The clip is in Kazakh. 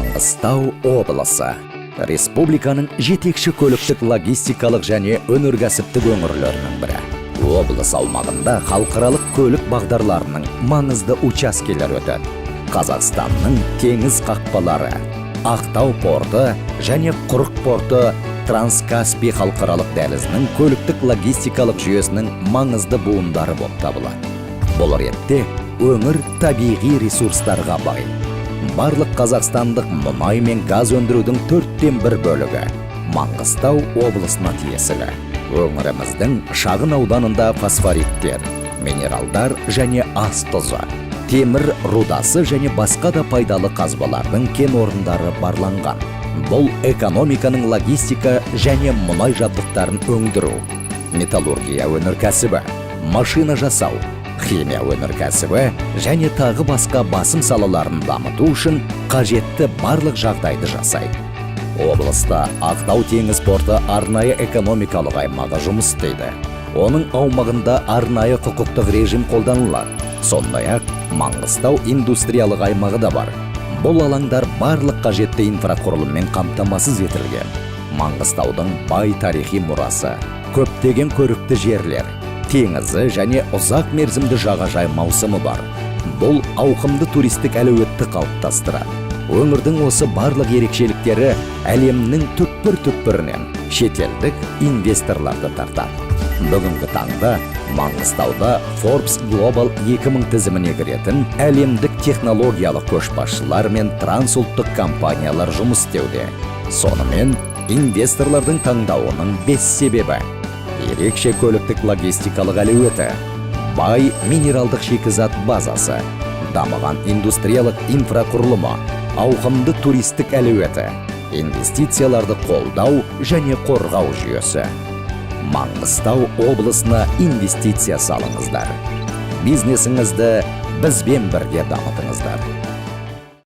Маңғыстау облысы республиканың жетекші көліктік логистикалық және өнеркәсіптік өңірлерінің бірі. Облыс аумағында халықаралық көлік бағдарларының маңызды учаскелер өтеді. Қазақстанның теңіз қақпалары, Ақтау порты және Құрық порты Транскаспий халықаралық дәлізінің көліктік логистикалық жүйесінің маңызды буындары болып табылады. Бұл ретте өңір табиғи ресурстарға бай. Барлық қазақстандық мұнай мен газ өндірудің 1/4 бөлігі Маңғыстау облысына тиесілі. Өңіріміздің шағын ауданында фосфориттер, минералдар және ас тұзы, темір рудасы және басқа да пайдалы қазбалардың кен орындары барланған. Бұл экономиканың логистика және мұнай жабдықтарын өндіру, металлургия өнеркәсібі, машина жасау, химия өнеркәсібі және тағы басқа басым салаларын дамыту үшін қажетті барлық жағдайды жасайды. Облыста Ақтау теңіз порты арнайы экономикалық аймағы жұмыс істейді. Оның аумағында арнайы құқықтық режим қолданылады. Сондай-ақ Маңғыстау индустриялық аймағы да бар. Бұл алаңдар барлық қажетті инфрақұрылыммен қамтамасыз етілген. Маңғыстаудың бай тарихи мұрасы, көптеген көрікті жерлер, теңізі және ұзақ мерзімді жағажай маусымы бар. Бұл ауқымды туристік әлеуетті қалыптастырады. Өңірдің осы барлық ерекшеліктері әлемнің түкпір-түкпірінен шетелдік инвесторларды тартады. Бүгінгі таңда Маңғыстауда Forbes Global 2000 тізіміне кіретін әлемдік технологиялық көшбасшылар мен трансұлттық компаниялар жұмыс істеуде. Сонымен инвесторлардың таңдауының 5 себебі: ерекше көліктік логистикалық әлеуеті, бай минералдық шикізат базасы, дамыған индустриялық инфрақұрылымы, ауқымды туристік әлеуеті, инвестицияларды қолдау және қорғау жүйесі. Маңғыстау облысына инвестиция салыңыздар. Бизнесіңізді бізбен бірге дамытыңыздар.